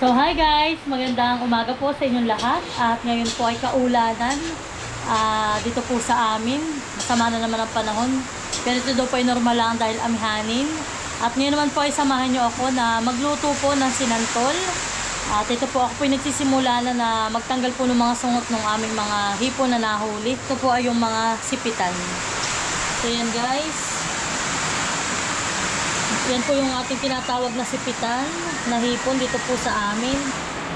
So hi guys, magandang umaga po sa inyong lahat. At ngayon po ay kaulanan dito po sa amin. Masama na naman ang panahon. Pero ito daw po ay normal lang dahil amihanin. At ngayon naman po ay samahan nyo ako na magluto po ng sinantol. At ito po ako po ay nagsisimula na magtanggal po ng mga sungot ng aming mga hipon na nahuli. Ito po ay yung mga sipitan. So yan guys. Yan po yung ating tinatawag na sipitan na hipon dito po sa amin.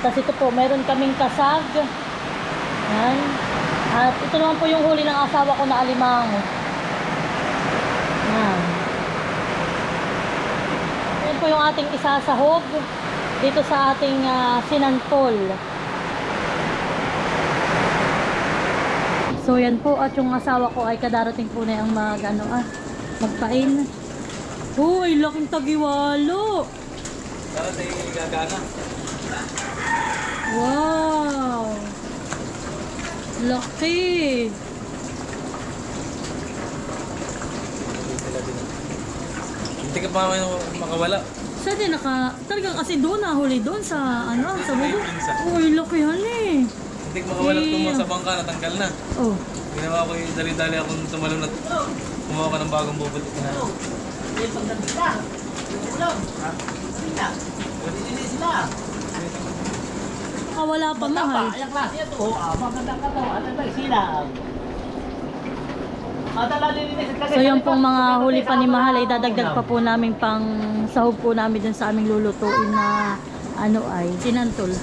Tapos ito po, meron kaming kasag. Yan. At ito naman po yung huli ng asawa ko na alimango. Yan. Yan po yung ating isasahog dito sa ating sinantol. So yan po, at yung asawa ko ay kadarating po na yung magpain. Uy, laking tagiwalo. Darating gagana. Wow. Laki. Hindi ka pa makawala. Saan din talagang kasi doon nahuli doon sa sa bubo. Uy, laki yan eh. Hindi ka makawala tumo sa bangka, natanggal na. Oh. Ginawa ko yung dali-dali akong tumalon at kumuha ka ng bagong bubot. May pagdating na. Ulam. Ha? Sila. Hindi sila. Wala pa mahal. Ayan klase ito. Maganda ka daw. Ano ba sila? So yung pong mga huli pa ni Mahal ay dadagdag pa po namin pang sahog po namin dun sa aming lulutuin na ay sinantol.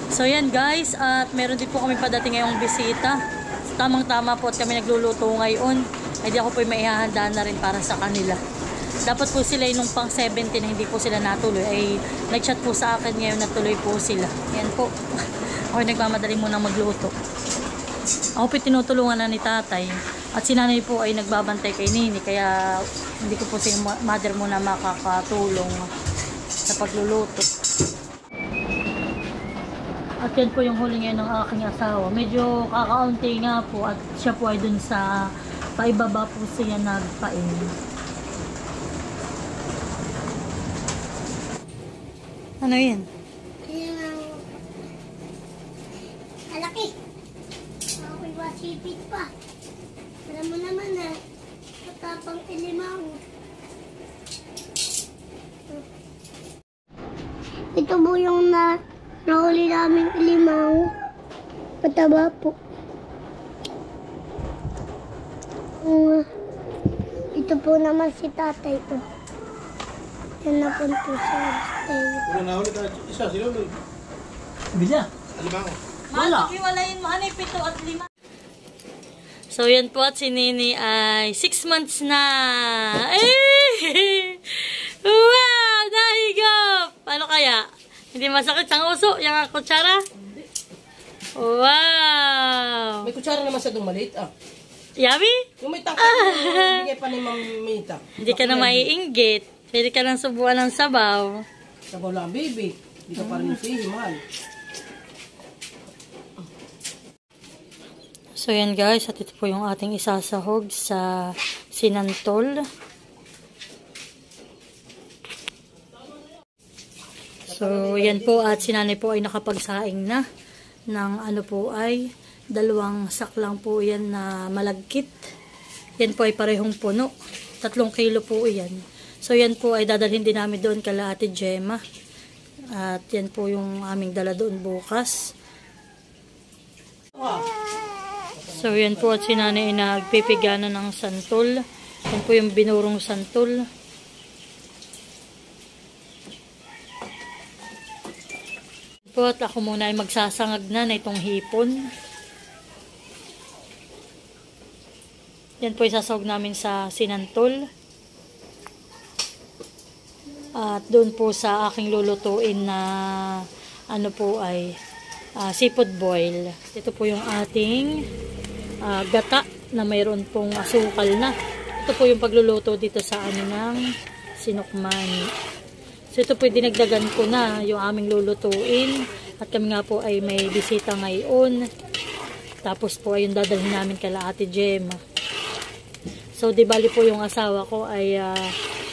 So yan guys, at meron din po kami padating ngayong bisita. Tamang-tama po at kami nagluluto ngayon. Ay di ako po maihahanda na rin para sa kanila. Dapat po sila nung pang 17 na hindi po sila natuloy ay nag-chat po sa akin ngayon na tuloy po sila. Yan po. Ako nagmamadali munang magluto. Ako po tinutulungan na ni tatay. At si nanay po ay nagbabantay kay Nini. Kaya hindi ko po si mother muna makakatulong sa pagluluto. At yan po yung huli ngayon ng aking asawa. Medyo kakaunti nga po. At siya po ay dun sa paibaba po siya nagpain. Ano yan? Malaki. Ako'y wasipit pa. Alam mo naman matapang ilimango. Ito po yung nahuli namin ilimango. Mataba po. Ito po naman si tatay ko. Yan na po sa stay. Kung nahuli ka isa, sila ulit. Bila. Alimango. Wala. Iwalayin mo, 7 at 5. So yan po, at si Nini ay 6 months na. Eh! Wow! Nahigop! Ano kaya? Hindi masakit ang uso? Yung kutsara? Wow! May kutsara naman sa itong maliit Yummy? Yung may tangkay, bigay pa ni Ma'am Mita. Hindi ka na maiinggit. Pwede ka lang subuan ng sabaw. Sabaw lang, baby. Hindi ka pa rin sihi, mahal. So yan guys, at ito po yung ating isasahog sa sinantol. So yan po, at si nanay po ay nakapagsaing na ng ay 2 sak lang po yan na malagkit. Yan po ay parehong puno. 3 kilo po yan. So yan po ay dadalhin din namin doon kala Ate Gemma. At yan po yung aming dala doon bukas. So yan po, at si nanay ay nagpipigana ng santol. Yan po yung binurong santol. Po, at ako muna ay magsasangag na itong hipon. Yan po isasahog namin sa sinantol. At doon po sa aking lulutuin na ay seafood boil. Ito po yung ating gata na mayroon pong asukal na. Ito po yung pagluluto dito sa ng sinukmani. So ito po dinagdagan ko na yung aming lulutuin. At kami nga po ay may bisita ngayon. Tapos po ay yung dadalhin namin kala Ate Gemma. So di bali po yung asawa ko ay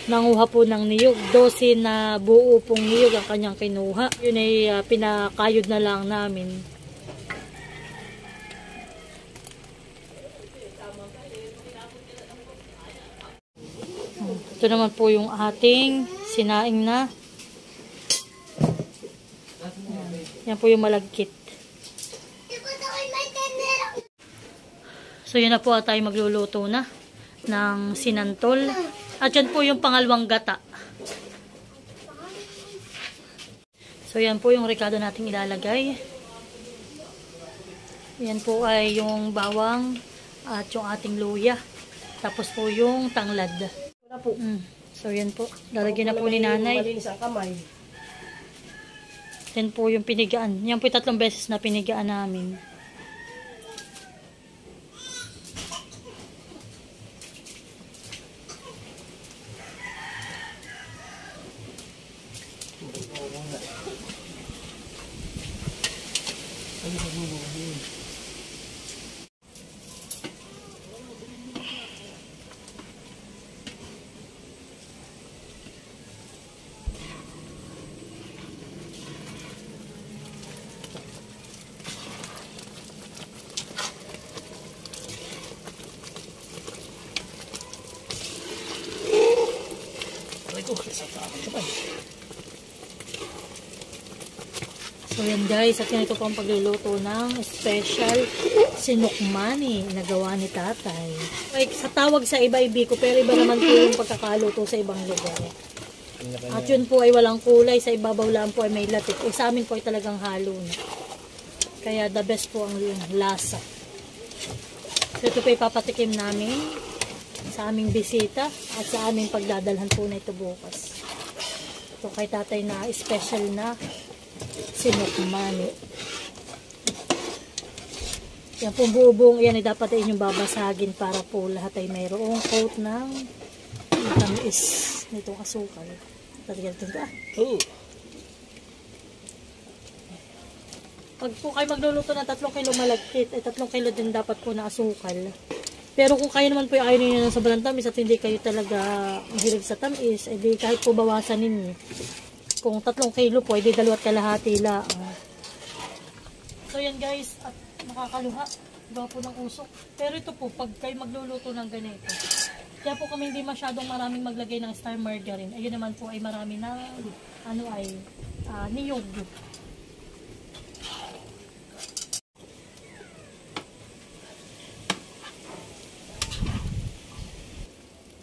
nanguha po ng niyog. 12 na buo pong niyog ang kanyang kinuha. Yun ay pinakayod na lang namin. Ito naman po yung ating sinaing na. Yan po yung malagkit. So yun na po tayo magluluto na ng sinantol. At yan po yung pangalawang gata. So yan po yung rekado nating ilalagay. Yan po ay yung bawang at yung ating luya. Tapos po yung tanglad. So yan po. Lalagyan na po ni nanay. Malinis ang kamay. Yan po yung pinigaan. Yan po yung 3 beses na pinigaan namin. So yan guys, at ganito po ang pagluluto ng special sinukmani na gawa ni tatay. Like, sa tawag sa iba ibiko, pero iba naman po yung pagkakaluto sa ibang lugar. At yun po ay walang kulay, sa ibabaw lang po ay may latik. Sa amin po ay talagang halo na. Kaya the best po ang lasa. So ito po ipapatikim namin sa aming bisita at sa aming pagdadalhan po na ito bukas. Ito kay tatay na special na sinukmani. Yan po buong yan ay dapat ay inyong babasagin para po lahat ay mayroong coat ng tamis nitong asukal. Tatigan ito Pag po kayo magluluto ng 3 kilo malagkit, ay 3 kilo din dapat po na asukal. Pero kung kayo naman po ayaw ninyo ng sobrang tamis at hindi kayo talaga mahilig sa tamis, ay di kahit po bawasan ninyo. Kung 3 kilo po, ay di 2 kalahati lang. So yan guys, at nakakaluha. Iba po ng usok. Pero ito po, pag kayo magluluto ng ganito, kaya po kami hindi masyadong maraming maglagay ng star margarine. Ayun naman po ay marami ng niyog.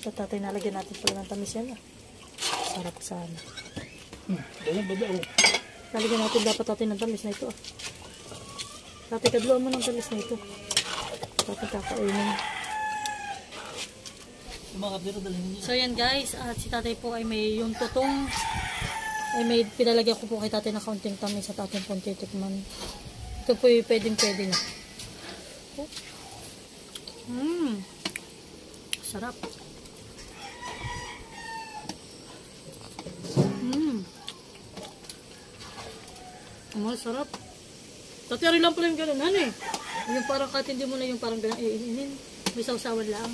So tatay, nalagyan natin pala ng tamis yan. Sarap sana. Nalagyan natin dapat natin ng tamis na ito. Tatay, kadluan mo ng tamis na ito. Tatay, kakainin. So yan guys, at si tatay po ay may yung tutong ay may pinalagyan ko po kay tatay na kaunting tamis at ating pong titikman. Ito po yung pwedeng-pwede na. Sarap. Sarap. Tatari lang pala yung gano'n, ano eh. Yung parang katindi mo na yung parang gano'n, iinin. May sausawan lang.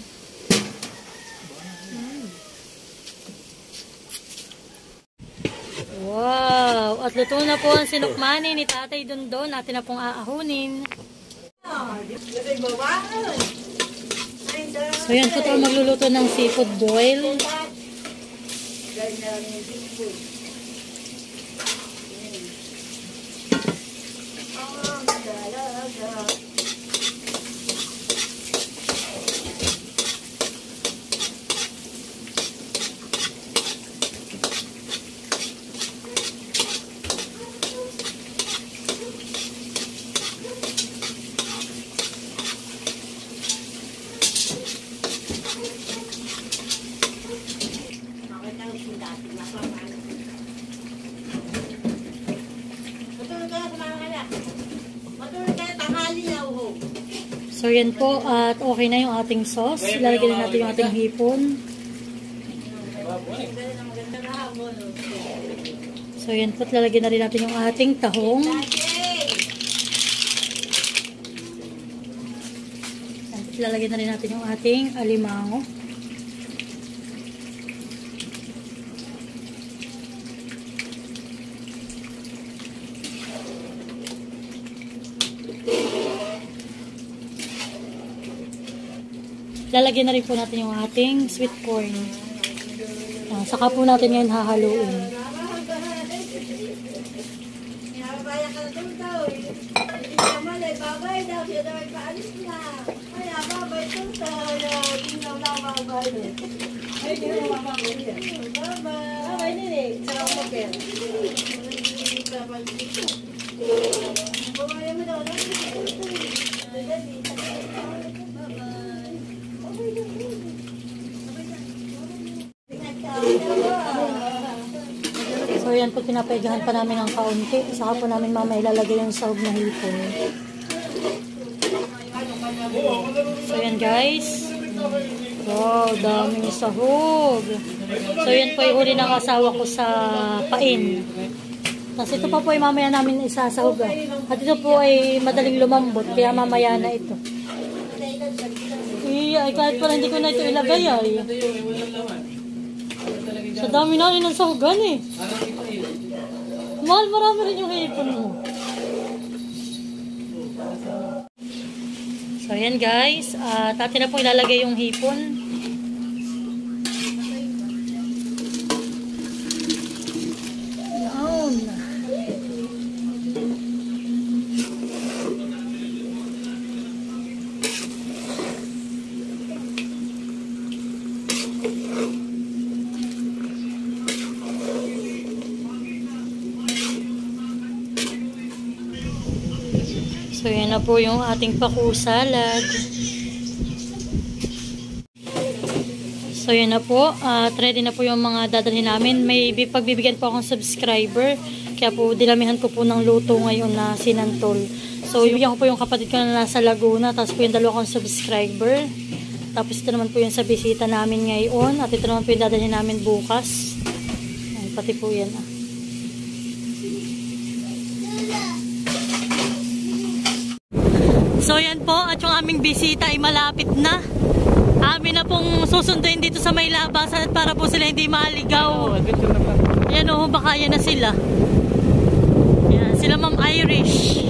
Wow! At luto na po ang sinukmani ni Tatay Dondon. Natin na pong aahunin. So yan po tayo magluluto ng seafood boil. So yan po, at okay na yung ating sauce. Ilalagay na natin yung ating hipon. So yan po, lalagyan na rin natin yung ating tahong. Lalagyan na rin natin yung ating alimango. lalagyan na rin po natin yung ating sweet corn. Saka po natin ngayon hahaluin. So yan po, pinapaigahan pa namin ng kaunti. Saka po namin mamaya ilalagay yung sahog na hipon. So yan guys. Wow, daming sahog. So yan po yung huli ng asawa ko sa pain. Tapos ito pa po ay mamaya namin isasahog. At ito po ay madaling lumambot. Kaya mamaya na ito. Ay, kahit pala hindi ko na ito ilagay ay. Sa dami na rin ng sahugan eh. Mahal, marami rin yung hipon mo. So yan guys. Atin na po ilalagay yung hipon. Yan. So, yan na po yung ating paku salad. So, yan na po. Ready na po yung mga dadalhin namin. May pagbibigyan po akong subscriber. Kaya po, dinamihan ko po ng luto ngayon na sinantol. So, ibigyan ko po yung kapatid ko na nasa Laguna. Tapos po yung dalawa kong subscriber. Tapos ito naman po yung sa bisita namin ngayon. At ito naman po yung dadalhin namin bukas. Ay, pati po yan So yan po, at yung aming bisita ay malapit na. Amin na pong susunduin dito sa may labasan at para po sila hindi maligaw. Ayan o, baka yan na sila. Ayan, sila Ma'am Irish.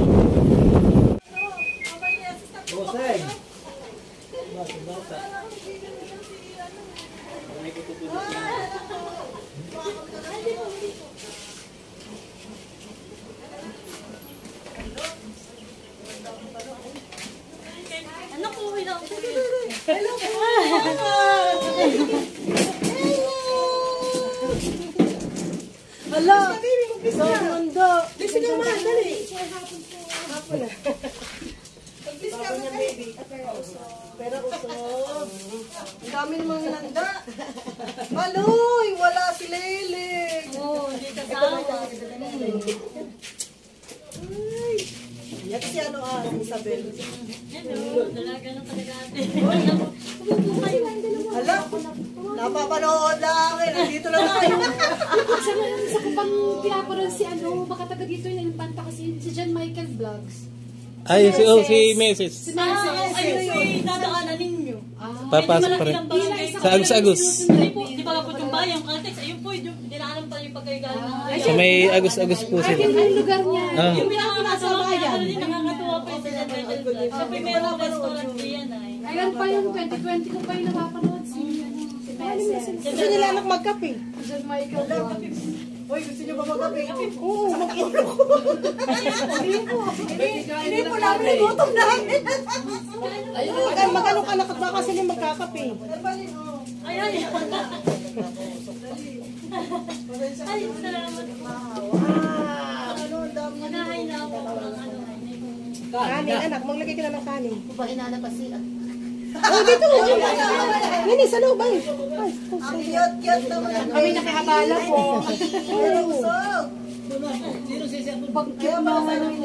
Ano po, hello. Hello po. Hala! Isa ang mundo! Listen ka man, dali! Hapon na. Mag-please ka man, baby. Pero usog. Ang dami namang nanda. Maloy! Wala si Lele! Oh, hindi kasama. Ay! Yan si ano Isabel. Hello, dalaga na talaga natin. Hala! Napapanood lang eh. Nandito lang tayo. Sa kupang pinaparoon si ano, baka taga dito yung impanta kasi si John Michael Vlogs. Ay, si Mrs. Si Mercedes. Ayun po yung dadaanan ninyo. Papasok pa rin. Sa Agus-Agus. Hindi po, di ba po yung bayan, Caltex, ayun po, dinaanan pa yung pagkaigalan ng So may Agus-Agus po Ay, sila. yun yung lugar niya. Yung pinaka-nasa bayan. Nakakatuwa po yung sila Michael Vlog. Siya po yung meron restaurant diyan ay. Ayun pa yung 2020 ko pa yung napapanood si Mercedes. Gusto nila anak magkape. John Michael Vlogs. Hoy, gusto niyo ba magkape? Oo, mag-inom ko. Hindi po namin gutom namin. Magano ka nakat baka sila magkakape. Ay, ay. Ay, salamat po. Ano, dami. Nagahay na ako ng ano. Kanin, anak. Maglagay ka na ng kanin. Bahinana pa siya. Oh, dito. Nini, sa loob ay. Ang cute naman. Kami nakahabala po. Pero usog. Pag-cute naman yung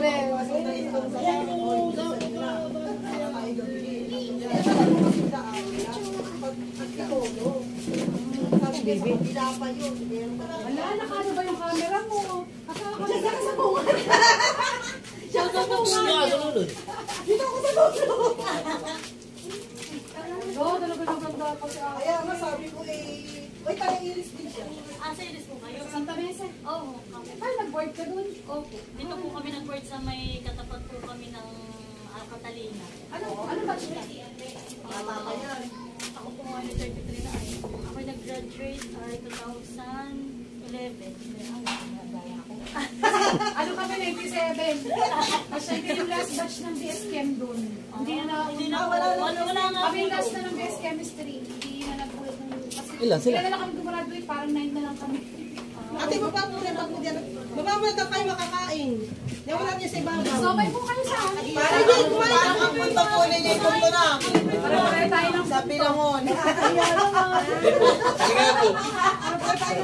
Baby. Wala, nakano ba yung camera mo? Akala ko na sa bunga. Dito ako sa loob. Oo, talaga maganda pa siya. Kaya nga sabi ko eh. Uy, tayo iris din siya. Sa ilis po kayo? Santa Mesa. Oo. Ay, nag-board ka dun? Opo. Dito po kami nag-board sa may katapat po kami ng Catalina. Ano ba siya? Tama ka yan. ay 33 na ay. Ako nag-graduate ay 2011. Ano kami, 97. Kasi ito yung last batch ng BS Chem doon. Hindi na Wala nga. kami last na ng BS Chemistry. Hindi na nagpulit ng... Kasi Ilan sila? Kailan na kami gumraduate, parang 9 na lang kami. Ate, baba mo na pag dyan. Baba mo na daw kayo makakain. Yung wala niya sa ibabaw. So, may po kayo sa akin. Para hindi kumain ang punta po na niya ito na. Para tayo ng Sa Pilangon. Halika po.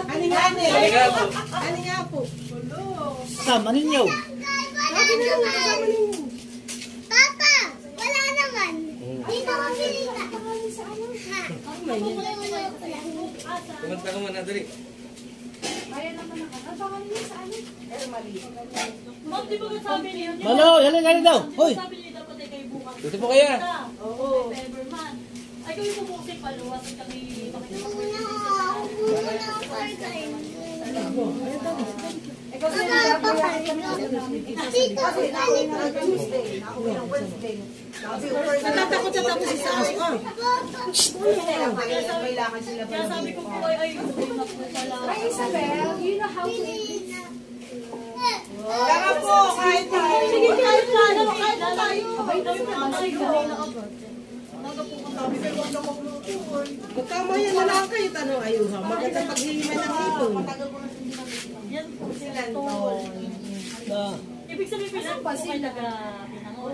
Ano nga ni? Halika po. Ano nga po? Sama ninyo. Lagi na lang kasama ninyo. Papa, wala naman. Dito ko pinita. Sa ano? Ha? Kumanta ka muna, dali. Kaya naman ako. Ang pangalan niya sa ano? Ma'am, di ba sabi niyo? Malo, halin daw. Hoy. Sabi niyo dapat ay kayo bukas. Dito po kaya. Oo. Pepperman. Ay, kayo pumuksing paluwas at kami makikita po yung Ikaw sa Tuesday. Ako yung Wednesday. Natatakot siya tapos isa ako. Kailangan sila Kaya sabi ko po ay ayun na po pala. Ay, Isabel, you know how to eat. Kaya po, kahit tayo. Sige, kahit na lang. Kahit na tayo. Abay na yung tayo. Naga po kung sabi kayo wag na magluto. Magkama yan na lang kayo. Tanong ayuha. Maganda paghihimay ng ipon. Yan po sila to. Ah, Ibig sabihin pinag po kayo taga-pinangon.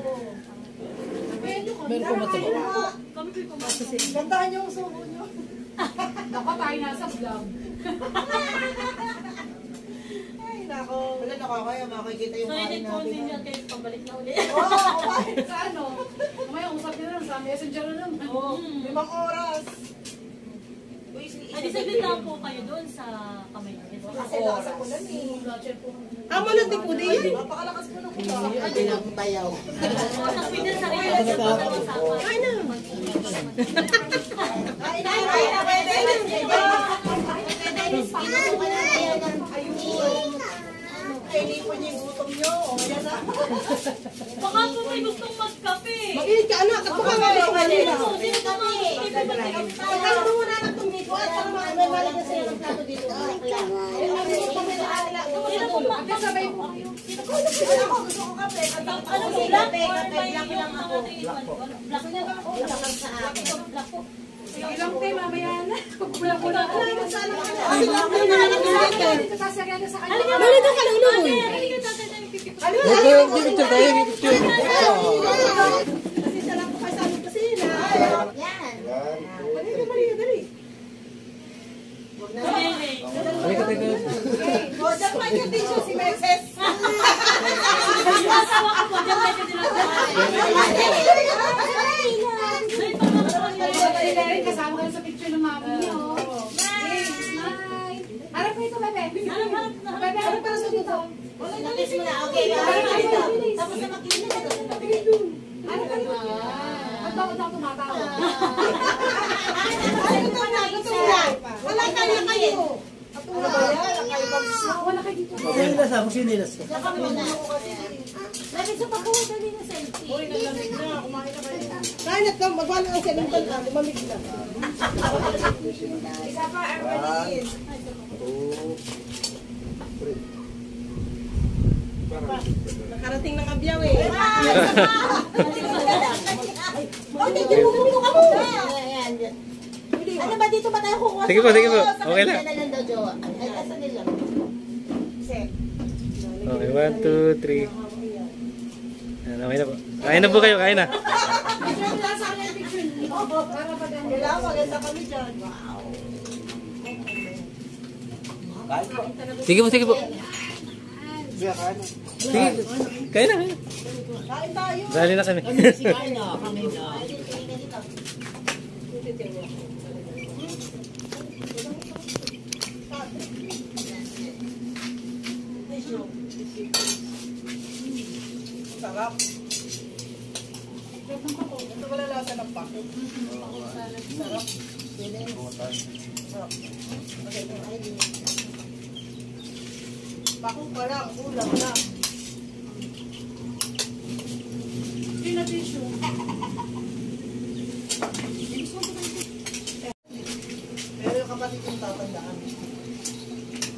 meron po mataba. Kami ko'y kumasa. Gantahan niyo ang subo niyo. Naku, tayo nasa vlog. Ay, nako. Wala nakakaya. Makikita yung So, kain hindi po natin. ninyo kayo pabalik na ulit. Sa ano? Mamaya, usap nyo na lang sa messenger na lang. Oo, 5 oras. Ay, di saglit lang po kayo doon sa kamay. Kasi lakas ang ulan eh. Amo lang din po din. Napakalakas po ng ulan. Ay, ang bayaw. Sa Pinas, sarili lang sa pag-usapan. Ay na. Ay na. Ay na. Pwede na. Kainin po niya yung gutom niyo. O, yan na. Baka po may gustong magkape. Mag-init ka anak. At baka may kanina. Sino naman? Pagkakaroon mo na ng tumigo at ang mga may malag na sa'yo ng plato dito. Ate, sabay po kayo. Ako, gusto ko kape. Ano po, black or may yung mga tingin mo? Black na ba? Black po. Ilang tayo, mamaya na. Pula-pula ko. Ano sana ka na? Dito sa sarili sa kanya. Dito ka lang ulo. Halika, tatay tayo pipipit. May picture tayo, may picture. Kasi lang po kayo sa aming kusina. Dali. Halika tayo. O, dyan pa yung tissue si Meses. Asawa ko po, dyan tayo Ay, kasama ka sa picture ng mami niyo. Hi. Harap ko ito, bebe. Bebe, harap para sa dito. Tapos na makinig. Harap ka dito. Ang takot ako tumatawa. Ay, ito na. Wala ka na kayo. Wala kayo dito. Sinilas ako, sinilas ko. Kain at kang magwala ang siya ng banta. Lumamig na. Isa pa, Armalin. Nakarating ng abyaw eh. Oh, tigil mo ka muna. Ano ba dito ba tayo kukuha? Sige po, sige po. Okay lang. Ay, asa nila? Okay, 1, 2, 3. Okay na po. Kain na po kayo, kain na. Picture lang sa kanya yung picture niyo. Para pa ganyan. Kailangan maganda kami dyan. Wow. Sige po, sige po. Sige, kain na, kain na. Kain tayo. Dali na kami. Kain na, kami na. Sarap. Ito wala lasa ng pakit. Sarap. Pakong pa lang, ulam lang. Hindi na tissue. lagi kong tatandaan.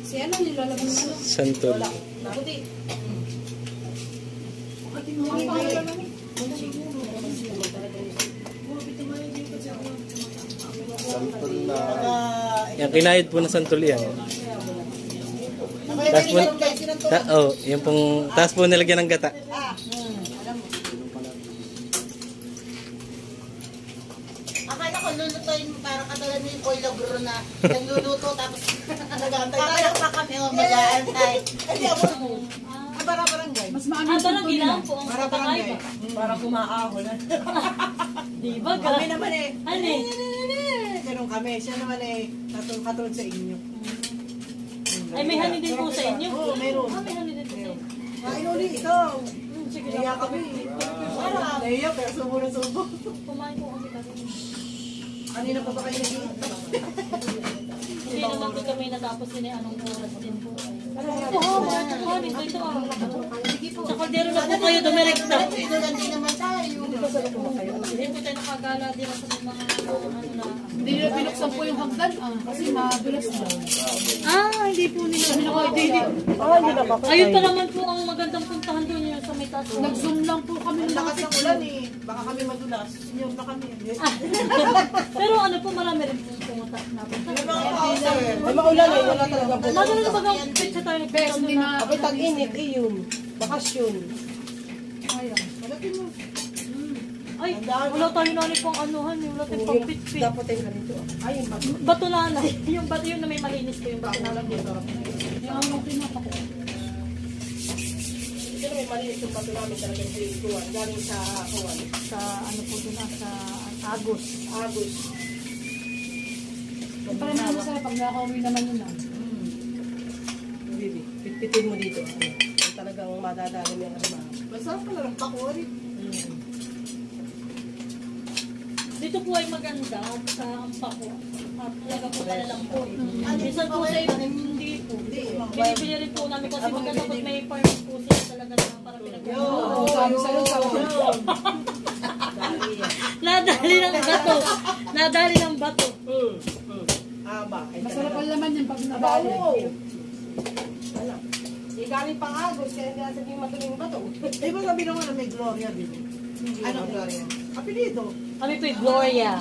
Si ano, nilalaman ng ano? Santol. Nakuti. Yan, kinayod po na santol yan. Tapos po, yung pong, tapos po nilagyan ng gata. Akala ko lulutuin mo para katulad mo yung koilogro na nagluluto tapos nag-aantay tayo pa kami o mag-aantay. Hindi ako mo. Barang-barangay. Mas maano Ah, yung parang santol niya. ginaan po ang katakay ba? Para kumaahon. Di ba? Kami naman eh. Ano eh? Ganun kami. Siya naman eh. Katulad sa inyo. Ay, may honey din po sa inyo. Oo, meron. Ah, may honey din po sa inyo. Kain ulit ikaw. Sige Kaya lang. kami. Naiya pero subo na subo. Kumain po kami kasi. Kanina pa ba kayo nag-iit? Hindi naman po kami natapos din eh. Anong oras din po. Oo, dito ah. Sa kaldero na po kayo dumirekta. Ito lang din naman tayo. Hindi po tayo nakagala din sa mga ano na. Hindi nila binuksan po yung hagdan kasi madulas daw. Ah, hindi po nila. Ayun pa naman po ang magandang puntahan doon yung sa may taas. Nag-zoom lang po kami ng Lakas ng ulan eh. Baka kami madulas. Sinyo na kami. Pero ano po, marami rin po pumunta na punta. Ay maulan eh. Wala talaga po. Lalo na bagang pizza tayo Bes, hindi na... Abay tag-init eh yun. Bakasyon. Ayan. Malapin mo. Ay, wala tayo na rin pang anuhan. Wala tayong pang pit-pit. Dapat ay ganito. Ay, yung bago. Bato na na. Yung bato yun na may malinis ko yung bato na lang. Yung ano pinapako. Ito na may malinis yung bato namin talagang pinituan. Galing sa Kuwan. Sa ano po doon sa Agos. Agos. Parang naman masarap pag nakauwi naman yun ah. Bibi, pitpitin mo dito. Talagang madadali mo yung asma. Masarap pala ng pakuan eh. Dito po ay maganda sa ampako. At talaga po talalang po. Minsan po sa hindi po. Binibili rin po namin kasi maganda pag may farm po sila talaga na para pinag-ano. Sabi sa'yo, sabi. Nadali ng bato. Nadali ng bato. Aba. Masarap ang laman yan pag nabali. Wala. Galing pang Agos, kaya hindi natin yung matuling bato. Eh, ba sabi naman na may Gloria dito? Ano Gloria? Apelido. Kami po yung Gloria.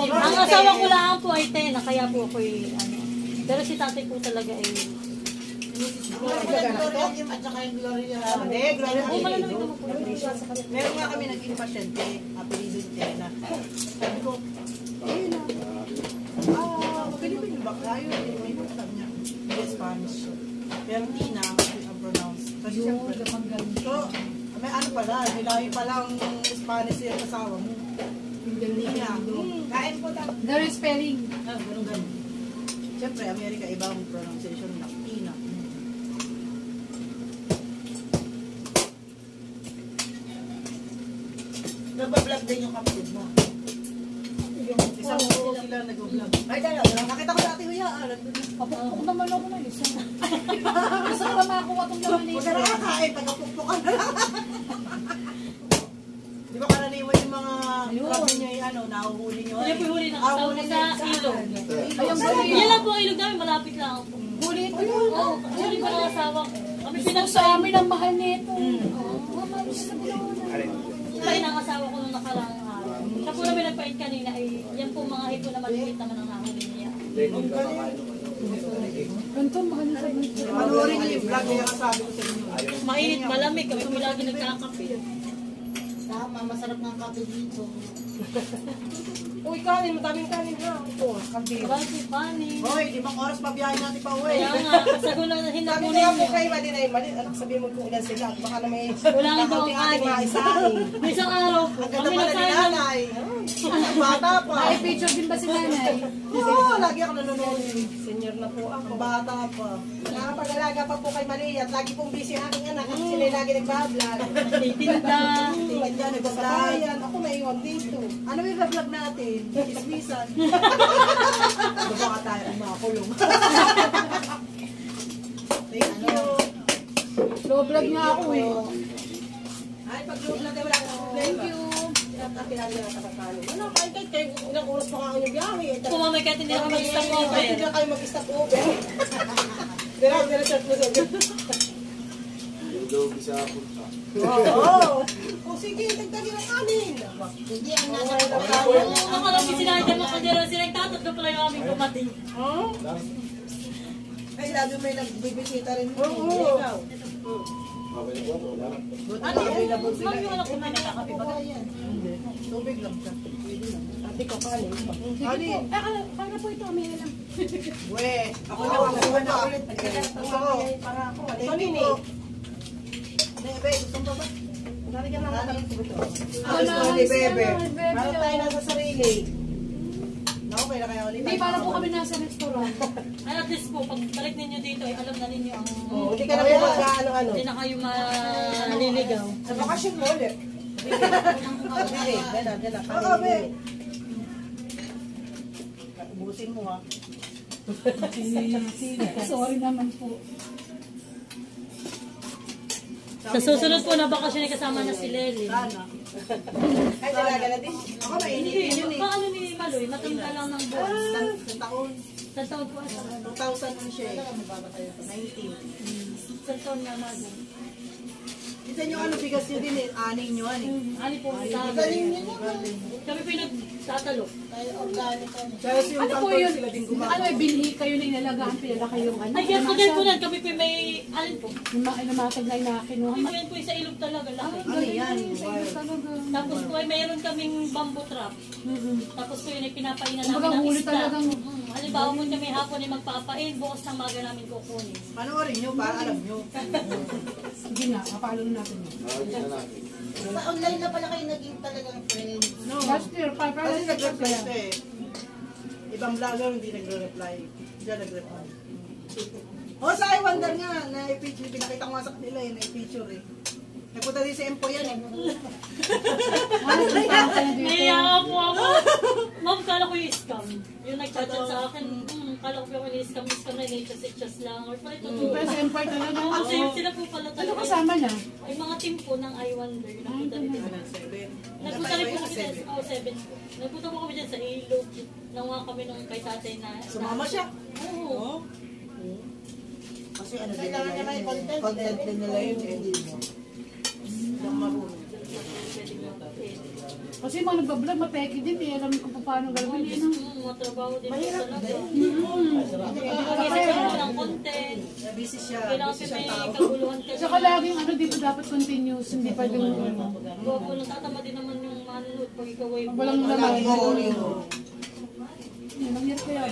Ang asawa ko lang po ay Tena, kaya po ako ano. Pero si tatay po talaga ay Gloria at saka yung Gloria. Hindi, Gloria oh, malamig apelido. naman po. Meron nga kami naging pasyente, apelido ni Tena. Sabi ko, ayun na. Pilipino ba kayo? May sabi niya, hindi Spanish. Pero Tina, ang pronounce. Kasi siyempre, so, may ano pala, nilayo palang Spanish yung asawa mo. Tina. Kain po daw. There is spelling. Ganun. Siyempre, Amerika, ibang pronunciation na Tina. Nagbablog din yung kapatid mo. Isang po sila nag-vlog. Ay, dalawa. Nakita ko dati huya. Papukpok naman ako na isa. Gusto ko na makuha itong laman Huwag nito. na nakakain, taga-pukpukan na lang. Di ba karaniwan yung mga krabi niyo yung ano, nahuhuli niyo? Yan po yung huli ng asawa ko sa ilog. Ayun, huli. Yan lang po ang ilog namin, malapit lang po. Huli ito. Oo, huli po ng asawa ko. Kami Gusto sa amin ang mahal nito. Kain ang asawa ko nung nakaraang araw. Siya po namin nagpait kanina ay yan po mga hipon na maliliit naman ang nahuli niya. Ganito, mahal na sa ganito. Panoorin niyo yung vlog, kaya sabi ko sa inyo. Mainit, malamig, kami po lagi nagkakape. Tama, masarap ng kape dito. Uy, kanin, madaming kanin na. Ito, kape. Bakit funny? Hoy, 5 oras pa biyahe natin pa uwi. Kaya nga, sagulan na Sabi hinakunin niya po niyo. kay Madinay, anak sabihin mo kung ilan sila. Baka na may Wala nga daw ang ating kanin. maisahin. May isang araw po, Ang ganda kami pala ni nagkain ng nanay. Ang bata pa. Ay, picture din ba si nanay? Oo, lagi ako nanonood. Senior na po ako. Bata pa. Nakapag-alaga pa po kay Maria at lagi pong busy ang aking anak kasi sila yung lagi nagbablog. titinda. Tingin dyan, nagbabayan. Ako naiwan dito. Ano yung vlog natin? Ismisan. Baka tayo ang makakulong. Thank you. Slow vlog nga ako eh. Ay, pag-vlog natin wala akong problema. Thank you. Pinakilala na kakakanin. Ano, kahit ilang oras pa nga ako yung biyahe. Pumamay kahit hindi ako mag-stop over. Kahit hindi na kayo mag-stop over. Dire-chat mo sabi. Oo. O sige, dagdagin ang kanin. Hindi ang nanay na kaya. Ako lang sinahin mo kung meron silang tatatlo pala yung aming dumating. Ay, sabi may nagbibisita rin mo. Oo. Ikaw. Ate, ma'am yung anak ko na nakakapi ba? Tubig lang siya. Ate ko kanin. Kanin. Para po ito, may lang. We, ako na kumuha na ulit. Para ako. Kanin eh. Bebe, gusto mo ba? Lalagyan lang natin ito. Alis na ulit, Bebe. Para tayo nasa sarili. Naku, kaya kaya ulit. Hindi, para po kami nasa restaurant. Ay, at least po, pag balik ninyo dito, ay alam na ninyo ang... Hindi ka na po mag-ano-ano. Hindi na kayo maliligaw. Sa bakasyon mo ulit. Bebe, dala. Oo, Bebe. Ubusin mo ha. Sorry naman po. Sa susunod po na bakasyon ay kasama na si Lely. Ay, talaga na din. Ako mainit yun eh. Paano ni Maloy? Matanda lang ng buwan. Sa taon. Sa taon po asa. 2000 man siya eh. 19. Sa taon nga Maloy. Isa nyo ano, bigas nyo din eh. Aning nyo ano eh. Ano po sa amin? Kami po yung nagtatalo. Kaya yung Ano po tangkol yun? sila din gumagawa. Ano, binhi kayo na inalagaan, pinala kayong ano? Ay, yan po din po nan. Kami po may... Alin po? Namatag na inakinuha. Kami po yan po sa ilog talaga. Laki. Ano yan? Talaga. Tapos po ay mayroon kaming bamboo trap. Tapos po yun ay pinapainan namin Kumbaga, ng huli isda. talagang... Halimbawa po kami hapon ay magpapain. Bukas ng maga namin kukunin. Panoorin nyo para alam nyo. Sige nga, kapalo na natin. Sa online na pala kayo naging talagang friends. No. Last year, Kasi parang nag-reply ito eh. Ibang vlogger hindi nagre-reply. Diyan nag-reply. O sa I Wonder nga, na-feature, pinakita ko nga sa kanila eh, na-feature eh. Nagpunta din si Empo yan eh. Naiya po ako. Ma'am, kala ko yung scam. Yung nag-chat sa akin, kala ko yung scam na inachas lang. Or pala ito. Pero sa Empire talaga. Kasi sila po pala Ano talaga. kasama niya? Ay mga team po ng I Wonder. Nagpunta rin dito. Nagpunta rin po kami dyan. Oh, 7 po. Nagpunta po kami dyan sa ilog. Nanguha kami nung kay tatay na. Sumama siya. Oo. Kasi ano din Kailangan nila niya may yun. content. Content din nila yun eh. Yung marunong. Kasi mga nagbablog, mapeki din eh. Alam ko pa paano gawin yun. Mga trabaho din po talaga. Mahirap Kasi kailangan ng content. busy siya. Kailangan Busy may siyang tao. kaguluhan ka. Saka laging ano, di ba dapat continuous, hindi pa yung Gogo, natatama din naman yung manonood pag ikaw ay walang Lagi laman. ko rin. Yan, ang hirap kaya.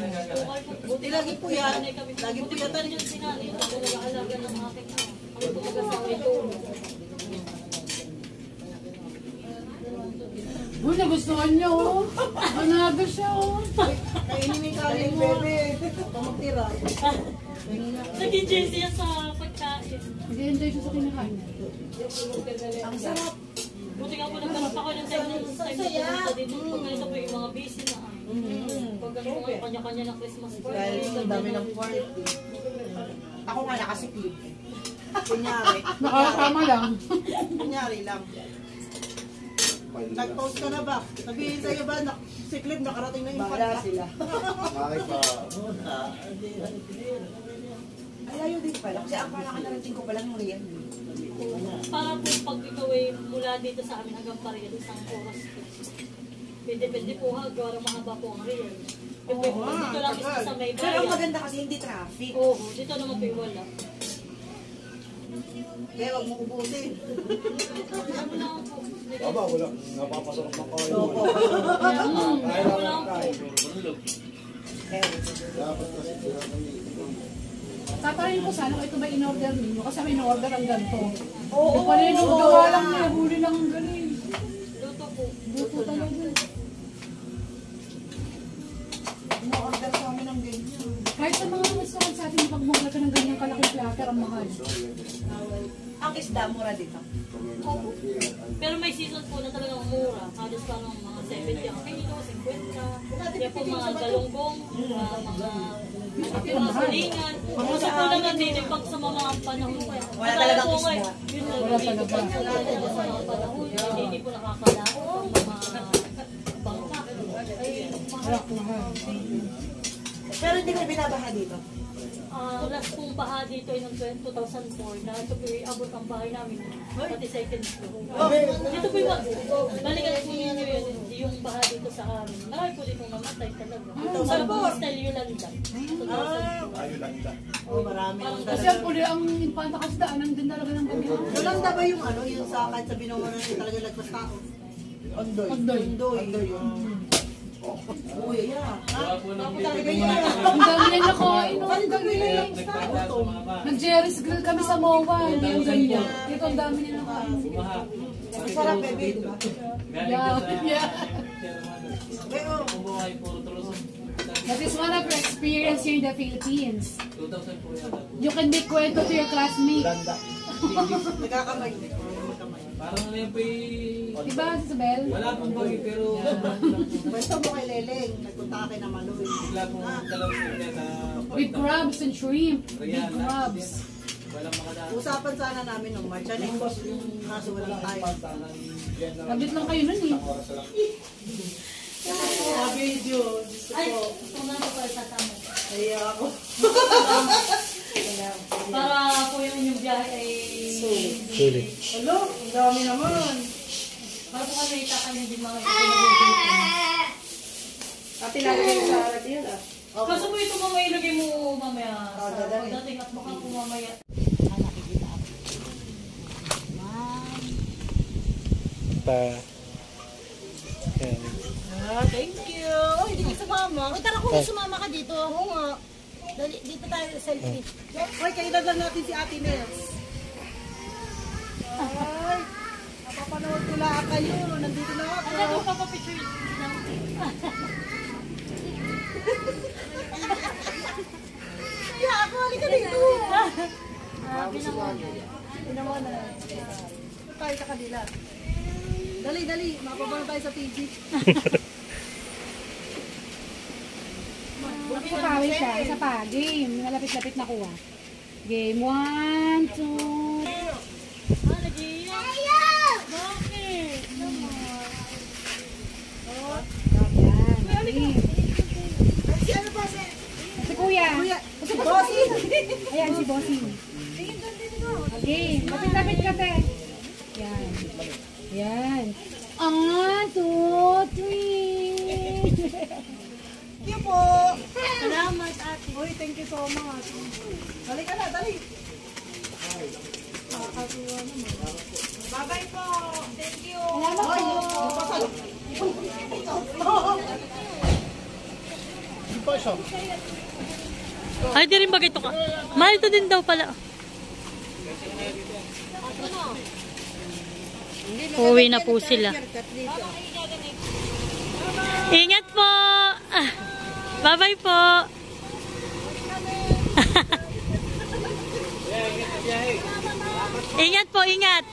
Buti Lagi po yan. Lagi po yan. Buti yung sinali. Ako nag-aalaga ng aking ako. Kami po mag-asawa ito. Uy, nagustuhan niya oh. Manado siya oh. Kainin ni Karin, bebe. Pamagtira. Nag-enjoy siya sa pagkain. Nag-enjoy siya sa kinakain. Ang sarap. Buti nga po nagkaroon ako ng time na pumunta dito. Pag ganito po yung mga busy na. Pag ganito mga kanya-kanya ng Christmas party. Dahil ang dami ng party. Ako nga nakasiklip. Kunyari. Nakakama lang. Kunyari lang. Nag-post ka na ba? Sabihin sa'yo ba, siklip, nakarating na yung party. Sila. Alayo din pala. Kasi ang pala nakarating ko palang Rian. Para po pag ikaw ay mula dito sa amin hanggang Parian, isang oras po. Depende po ha, gawang mahaba po ang real. Dito lang isa sa may Pero ang bayan. maganda kasi hindi traffic. Oo, dito naman po yung wala. Kaya huwag mo ubusin. Ano lang po. Aba, wala. Napapasarap ng kayo. Ano lang po. Dapat kasi sila kami. Tatanungin ko sana kung ito ba in-order ninyo kasi may in-order ang ganito. Oo. Pala yung gawa lang niya, huli lang ang galing. Luto po. Luto talaga. Mo-order sa amin ng ganyan. Kahit sa mga restaurant sa atin, pag-order ka ng ganyang kalaking platter, ang mahal. Ang isda, mura dito. Opo. Pero may season po na talagang mura. Halos parang mga 70 ang kilo, 50. Kaya po mga galunggong, mga sulingan. Kasi po naman din yung pag sa mga panahon. Wala talagang po isda. Yun lang, hindi po pag sa mga panahon. Hindi po nakakalaot. Mga Pero hindi ko binabaha dito. Last pong baha dito ay noong 2004 na ito po yung abot ang bahay namin. Pati second floor. Dito po yung balikan po ninyo yun, yung baha dito sa amin. Marami po dito mamatay talaga. Sa po, style Yolanda. Oh, marami. Kasi ang puli, ang impanta kasi daanan din talaga ng bagyo. Yolanda ba yung ano, yung sa kahit sa binunganan yung talaga lagpas tao? Ondoy. Ondoy. Uy, yeah. Ako talaga yun. Ang dami na nakain. Ang dami na Nag-Jerry's Grill kami sa MOA. Hindi yung ganyan. Dito ang dami na nakain. Ang sarap, baby. Yeah. That is one of your experience here in the Philippines. You can make kwento to your classmates. Nagkakamay. Parang na yan po Diba, Isabel? wala pong bagay pero Basta mo kay Leleng, nagpunta ka kay na Maloy. bigla pong kalawin niya na With crabs and shrimp. Big crabs. walang makadaan. Usapan sana namin nung March. Ano yung kaso walang tayo. Nabit lang kayo nun eh. Video. Ay, ito na po ay tatama. Kaya ako. Para po yung biyahe ay... Sulit. Hello, ang dami naman. Para po kami itakan yung di mga Ate lalagay sa harap yun ah. Kaso po ito mamaya ilagay mo mamaya sa pagdating at baka po mamaya. Yan. Thank you. Oh, hindi ka sumama. Uy, tara kung sumama ka dito. Oo nga. Dali, dito tayo selfie. Hoy, kailan lang natin si Ate Nels. Ay, napapanood ko lang kayo. Nandito na ako. Ano po papapicture lang? Kaya ako, halika dito. Ginawa na. Tayo sa kanila. Dali, dali. Mapapanood tayo sa TV. Isa pa, wait lang. Isa pa. Game. Malapit-lapit na kuha. Game. 1, 2. Bakit? Yan. Game. Si ano pa? Si Kuya. Si Bossy. Ayan, si Bossy. Game. Lapit-lapit ka, te. Yan. Yan. 1, 2, 3. Thank you po. Salamat, Ate. Uy, thank you so much. Dali ka na, dali. Bye-bye po. Thank you. Salamat po. Ay, di rin ba ito ka? Mahal ito din daw pala. Uwi na po sila. Ingat po! Bye-bye po! Ingat po, ingat!